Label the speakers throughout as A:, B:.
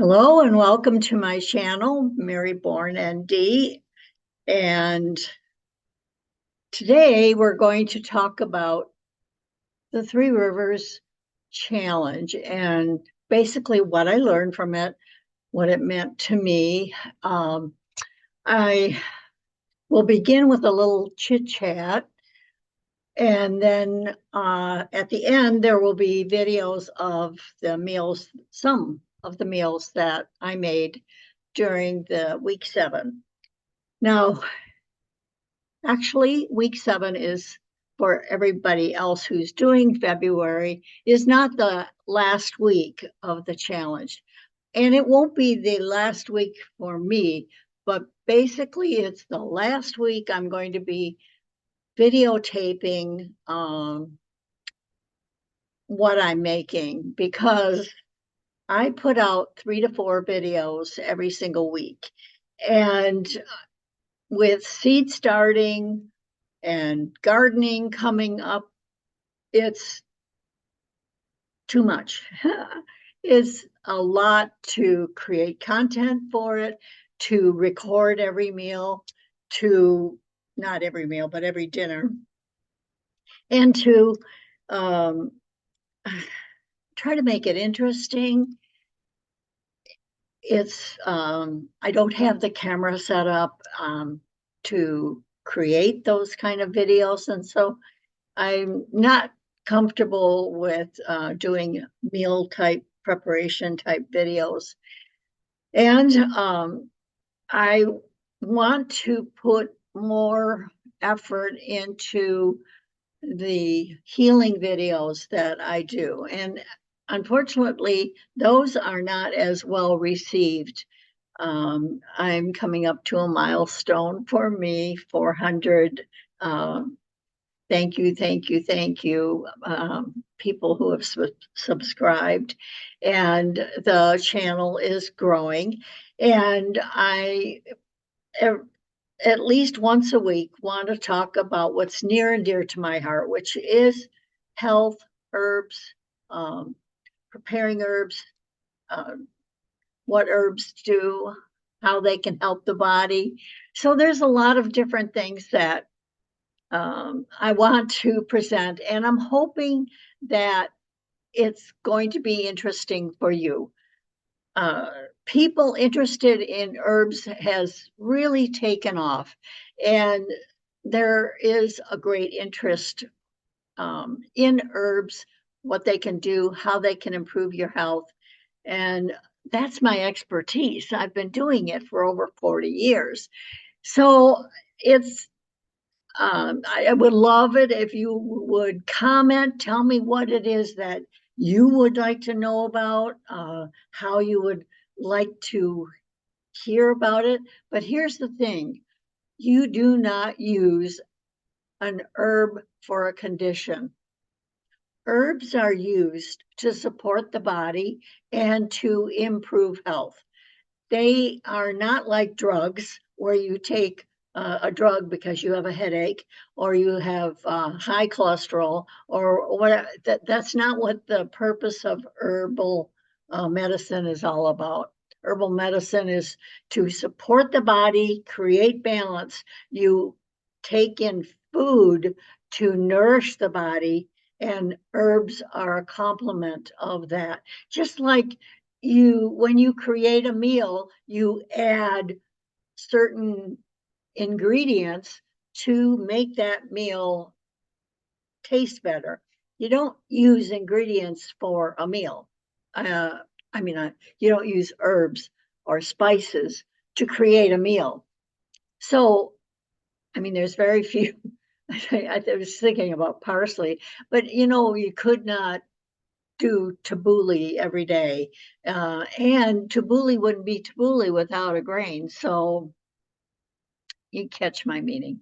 A: Hello and welcome to my channel, Mary Bourne ND. And today we're going to talk about the Three Rivers Challenge and basically what I learned from it, what it meant to me. I will begin with a little chit chat, and then at the end, there will be videos of the meals, some of the meals that I made during the week 7. Now, actually, week 7 is for everybody else who's doing February, is not the last week of the challenge. And it won't be the last week for me, but basically it's the last week I'm going to be videotaping what I'm making, because I put out 3 to 4 videos every single week. And with seed starting and gardening coming up, it's too much. It's a lot to create content for it, to record every meal, to not every meal, but every dinner, and to um, try to make it interesting. It's I don't have the camera set up to create those kind of videos, and so I'm not comfortable with doing meal type preparation type videos. And I want to put more effort into the healing videos that I do. And unfortunately, those are not as well received. I'm coming up to a milestone for me, 400. Thank you, thank you, thank you, people who have subscribed, and the channel is growing. And I, at least once a week, want to talk about what's near and dear to my heart, which is health, herbs, preparing herbs, what herbs do, how they can help the body. So there's a lot of different things that I want to present, and I'm hoping that it's going to be interesting for you. People interested in herbs has really taken off, and there is a great interest in herbs, what they can do, how they can improve your health. And that's my expertise. I've been doing it for over 40 years. So it's I would love it if you would comment, tell me what it is that you would like to know about, how you would like to hear about it. But here's the thing, you do not use an herb for a condition. Herbs are used to support the body and to improve health. They are not like drugs where you take a drug because you have a headache or you have high cholesterol or whatever. That's not what the purpose of herbal medicine is all about. Herbal medicine is to support the body, create balance. You take in food to nourish the body, and herbs are a complement of that. Just like when you create a meal, you add certain ingredients to make that meal taste better. You don't use ingredients for a meal. You don't use herbs or spices to create a meal. So, there's very few. I was thinking about parsley, but you could not do tabbouleh every day. And tabbouleh wouldn't be tabbouleh without a grain. So you catch my meaning.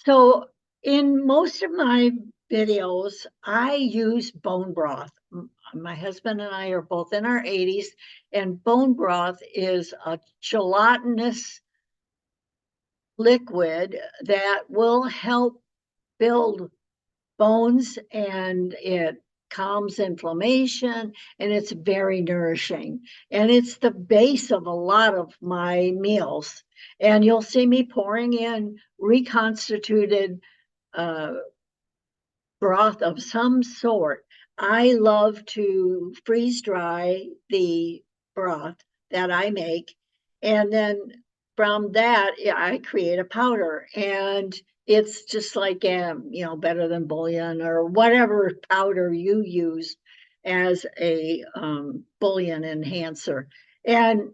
A: So in most of my videos, I use bone broth. My husband and I are both in our 80s, and bone broth is a gelatinous liquid that will help build bones, and it calms inflammation, and it's very nourishing. And it's the base of a lot of my meals. And you'll see me pouring in reconstituted broth of some sort. I love to freeze dry the broth that I make, and then from that I create a powder, and it's just like better than bouillon or whatever powder you use as a bouillon enhancer. And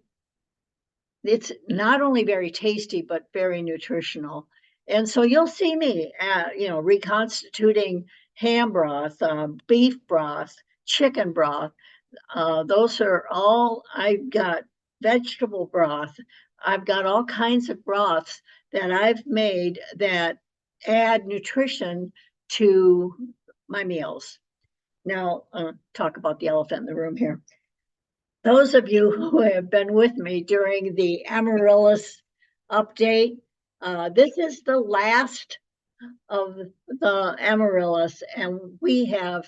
A: it's not only very tasty, but very nutritional. And so you'll see me, reconstituting ham broth, beef broth, chicken broth. Those are all, I've got vegetable broth. I've got all kinds of broths that I've made that add nutrition to my meals. Now, talk about the elephant in the room here. Those of you who have been with me during the amaryllis update, this is the last of the amaryllis, and we have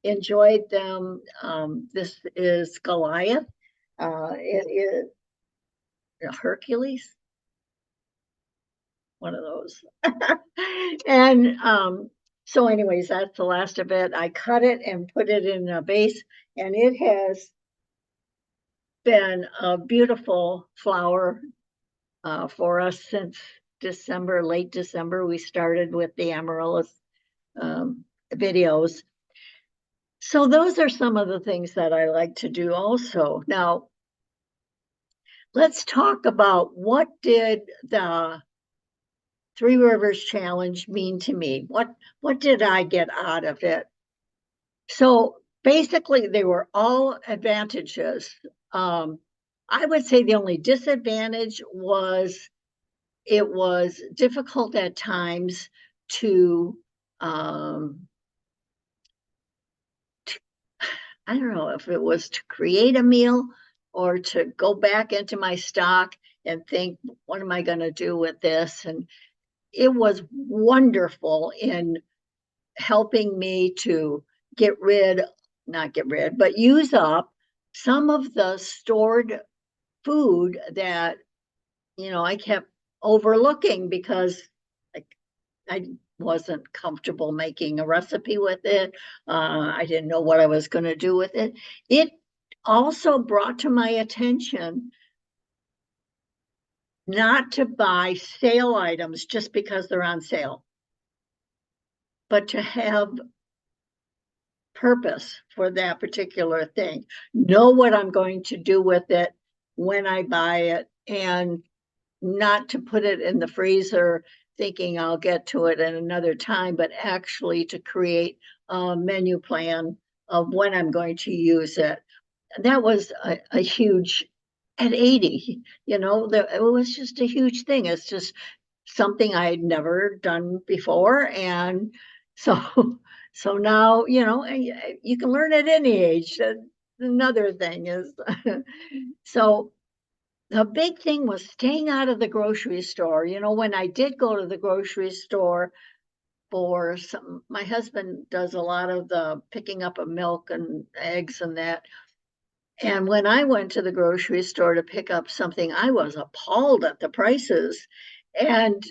A: enjoyed them. This is Goliath. It is Hercules, one of those. And so anyways, that's the last of it. I cut it and put it in a vase, and it has been a beautiful flower for us since December, late December. We started with the amaryllis videos. So those are some of the things that I like to do also. Now, let's talk about what did the Three Rivers Challenge mean to me? What did I get out of it? So basically, they were all advantages. I would say the only disadvantage was it was difficult at times to I don't know if it was to create a meal or to go back into my stock and think, what am I going to do with this? And it was wonderful in helping me to not get rid, but use up some of the stored food that, I kept overlooking because I wasn't comfortable making a recipe with it. I didn't know what I was going to do with it. It also brought to my attention not to buy sale items just because they're on sale, but to have purpose for that particular thing. Know what I'm going to do with it when I buy it, and not to put it in the freezer thinking I'll get to it at another time, but actually to create a menu plan of when I'm going to use it. That was a huge, at 80, it was just a huge thing. It's just something I'd never done before. And so, so now, you can learn at any age. Another thing is, so the big thing was staying out of the grocery store. When I did go to the grocery store for my husband does a lot of the picking up of milk and eggs and that. And when I went to the grocery store to pick up something, I was appalled at the prices. And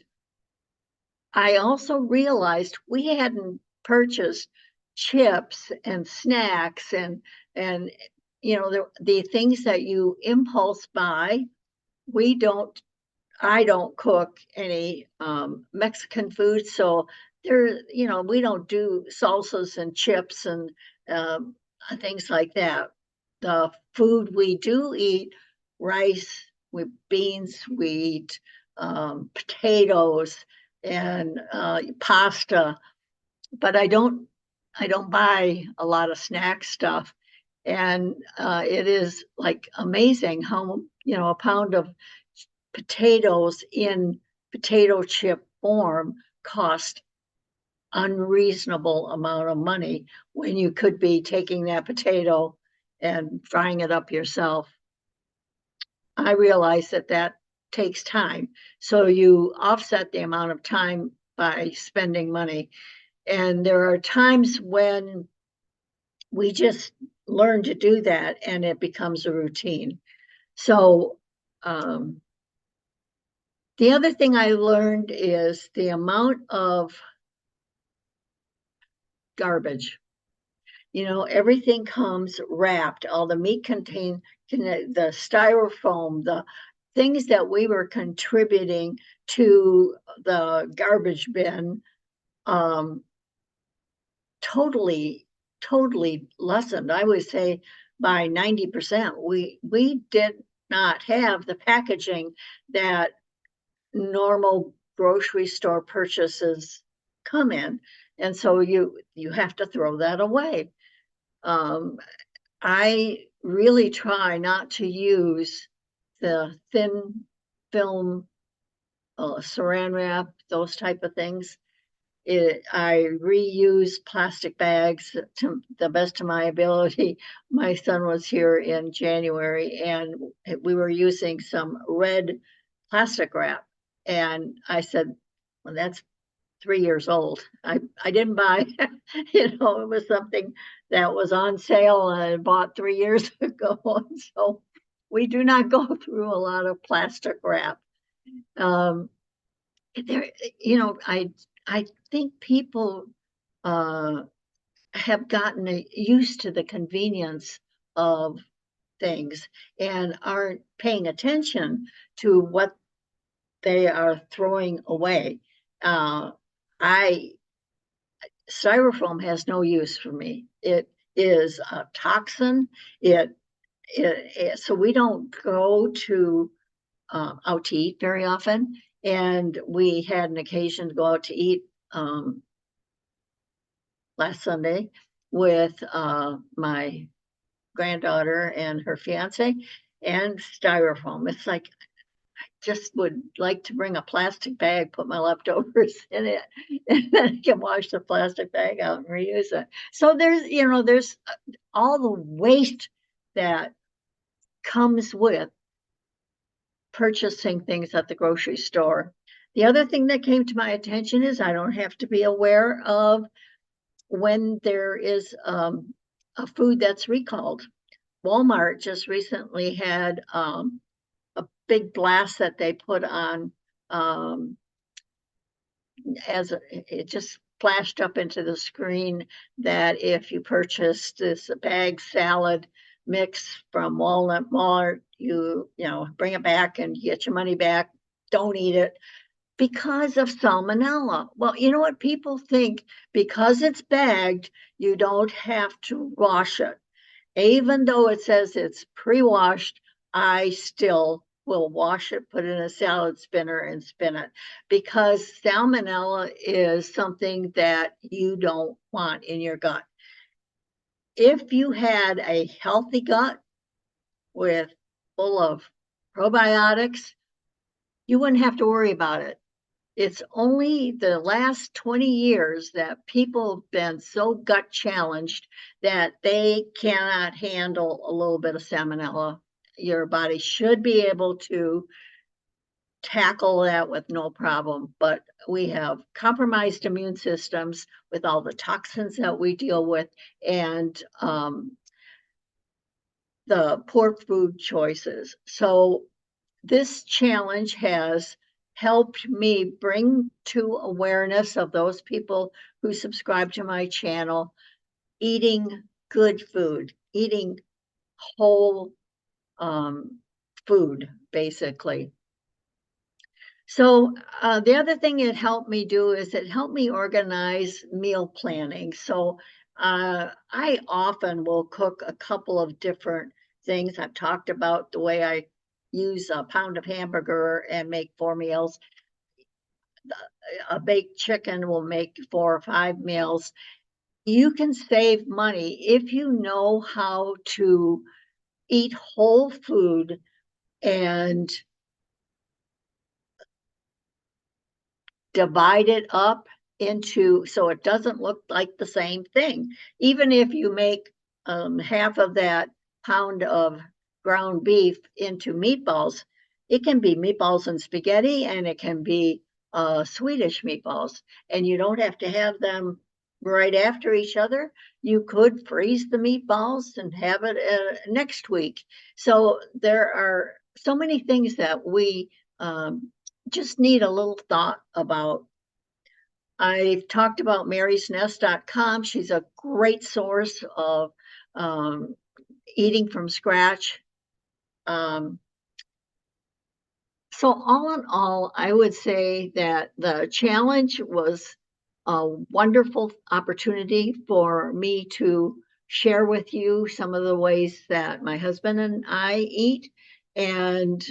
A: I also realized we hadn't purchased chips and snacks and the things that you impulse buy. I don't cook any Mexican food, so we don't do salsas and chips and things like that. The food we do eat, rice with beans, we eat potatoes and pasta, but I don't buy a lot of snack stuff. And it is like amazing how, a pound of potatoes in potato chip form cost unreasonable amount of money when you could be taking that potato and frying it up yourself. I realize that takes time. So you offset the amount of time by spending money. And there are times when we just learn to do that and it becomes a routine. So, the other thing I learned is the amount of garbage. You know, everything comes wrapped, all the meat the styrofoam, the things that we were contributing to the garbage bin, totally, totally lessened. I would say by 90%. We did not have the packaging that normal grocery store purchases come in. And so you have to throw that away. I really try not to use the thin film, saran wrap, those type of things. I reuse plastic bags to the best of my ability. My son was here in January and we were using some red plastic wrap. And I said, well, that's 3 years old. I didn't buy, it was something that was on sale and I bought 3 years ago. And so we do not go through a lot of plastic wrap. There, I think people have gotten used to the convenience of things and aren't paying attention to what they are throwing away. Styrofoam has no use for me. It is a toxin. So we don't go out to eat very often. And we had an occasion to go out to eat last Sunday with my granddaughter and her fiance, and styrofoam. It's like I just would like to bring a plastic bag, put my leftovers in it, and then I can wash the plastic bag out and reuse it. So there's all the waste that comes with purchasing things at the grocery store. The other thing that came to my attention is I don't have to be aware of when there is a food that's recalled. Walmart just recently had a big blast that they put on it just flashed up into the screen that if you purchase this bag salad mix from Walnut Mart, you bring it back and get your money back. Don't eat it because of salmonella. Well, you know what? People think because it's bagged, you don't have to wash it. Even though it says it's pre-washed, I still will wash it, put it in a salad spinner and spin it, because salmonella is something that you don't want in your gut. If you had a healthy gut full of probiotics, you wouldn't have to worry about it. It's only the last 20 years that people have been so gut challenged that they cannot handle a little bit of salmonella. Your body should be able to tackle that with no problem, but we have compromised immune systems with all the toxins that we deal with and the poor food choices. So this challenge has helped me bring to awareness of those people who subscribe to my channel, eating good food, eating whole food, basically. So the other thing it helped me do is it helped me organize meal planning. So I often will cook a couple of different things. I've talked about the way I use a pound of hamburger and make 4 meals. A baked chicken will make 4 or 5 meals. You can save money if you know how to eat whole food and divide it up into so it doesn't look like the same thing. Even if you make half of that pound of ground beef into meatballs, it can be meatballs and spaghetti, and it can be Swedish meatballs, and you don't have to have them right after each other. You could freeze the meatballs and have it next week. So there are so many things that we just need a little thought about. I've talked about marysnest.com. She's a great source of um, eating from scratch. Um, so all in all, I would say that the challenge was a wonderful opportunity for me to share with you some of the ways that my husband and I eat. And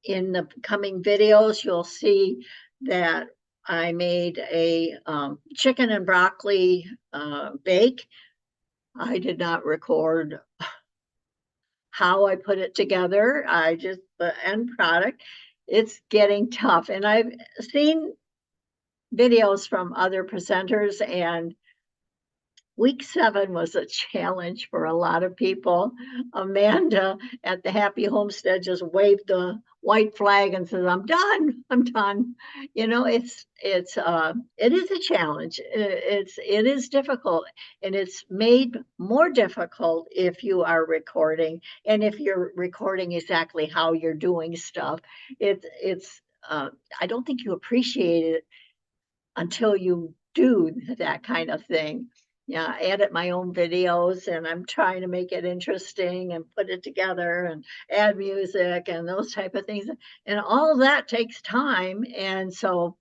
A: in the coming videos, you'll see that I made a chicken and broccoli bake. I did not record how I put it together. I just, the end product, it's getting tough. And I've seen videos from other presenters, and week 7 was a challenge for a lot of people. Amanda at the Happy Homestead just waved the white flag and says, "I'm done. I'm done." You know, it is a challenge. It is difficult, and it's made more difficult if you are recording and if you're recording exactly how you're doing stuff. It's I don't think you appreciate it until you do that kind of thing. Yeah, I edit my own videos and I'm trying to make it interesting and put it together and add music and those type of things. And all of that takes time. And so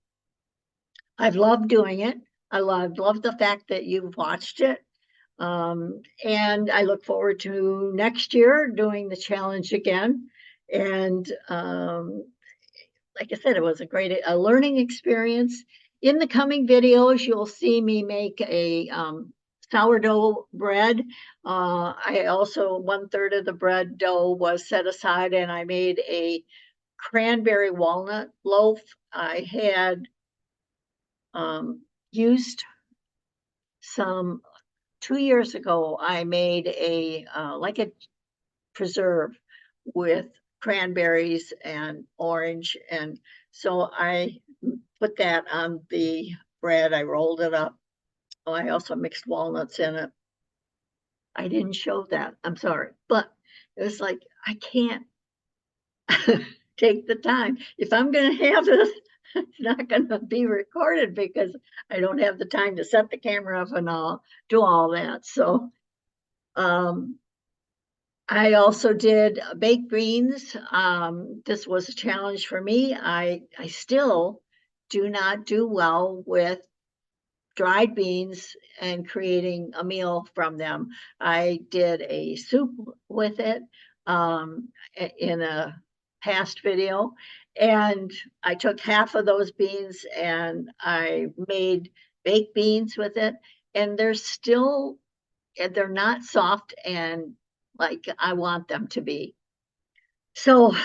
A: I've loved doing it. Love the fact that you've watched it. And I look forward to next year doing the challenge again. And like I said, it was a learning experience. In the coming videos, you'll see me make a sourdough bread. I also, 1/3 of the bread dough was set aside and I made a cranberry walnut loaf. I had used some, 2 years ago, I made like a preserve with cranberries and orange. And so I put that on the bread. I rolled it up. Oh, I also mixed walnuts in it. I didn't show that. I'm sorry. But it was like, I can't take the time. If I'm going to have this, it's not going to be recorded because I don't have the time to set the camera up and do all that. So, I also did baked beans. This was a challenge for me. I still do not do well with dried beans and creating a meal from them. I did a soup with it in a past video, and I took half of those beans and I made baked beans with it, and they're not soft and like I want them to be. So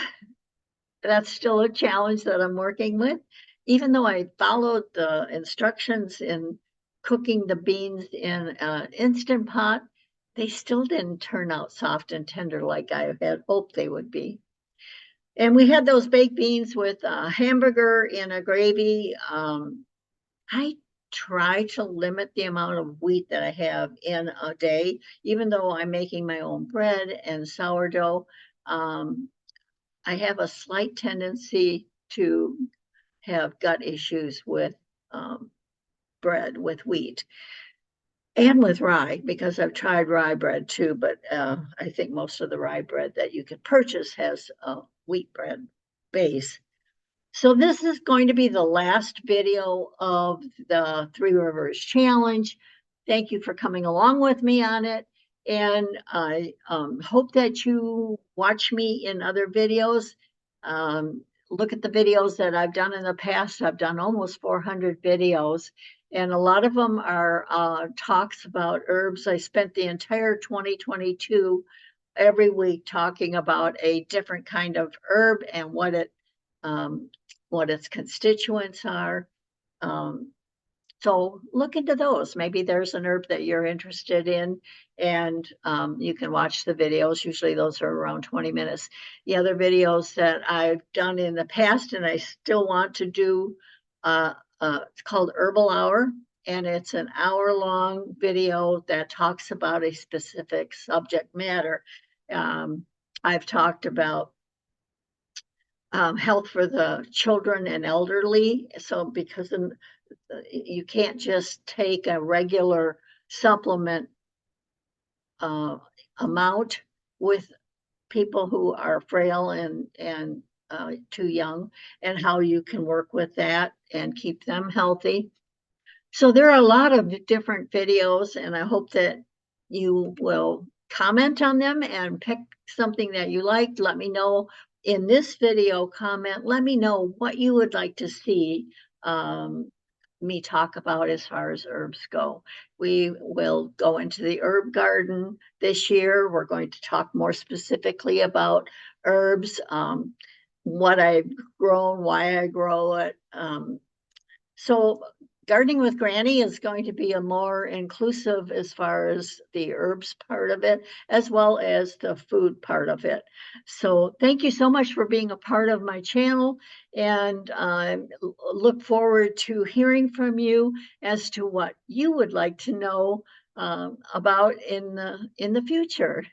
A: that's still a challenge that I'm working with. Even though I followed the instructions in cooking the beans in an Instant Pot, they still didn't turn out soft and tender like I had hoped they would be. And we had those baked beans with a hamburger in a gravy. I try to limit the amount of wheat that I have in a day, even though I'm making my own bread and sourdough. I have a slight tendency to have gut issues with bread with wheat and with rye because I've tried rye bread too, but I think most of the rye bread that you can purchase has a wheat bread base. So this is going to be the last video of the Three Rivers Challenge. Thank you for coming along with me on it. And I hope that you watch me in other videos. Look at the videos that I've done in the past. I've done almost 400 videos, and a lot of them are talks about herbs. I spent the entire 2022 every week talking about a different kind of herb and what its constituents are. So look into those. Maybe there's an herb that you're interested in, and you can watch the videos. Usually those are around 20 minutes. The other videos that I've done in the past, and I still want to do, it's called Herbal Hour. and it's an hour-long video that talks about a specific subject matter. I've talked about health for the children and elderly. So because you can't just take a regular supplement amount with people who are frail and too young, and how you can work with that and keep them healthy. So there are a lot of different videos, and I hope that you will comment on them and pick something that you liked. Let me know in this video comment. Let me know what you would like to see me talk about as far as herbs go. We will go into the herb garden this year. We're going to talk more specifically about herbs, what I've grown, why I grow it. So gardening with Granny is going to be a more inclusive as far as the herbs part of it, as well as the food part of it. So thank you so much for being a part of my channel, and I look forward to hearing from you as to what you would like to know about in the future.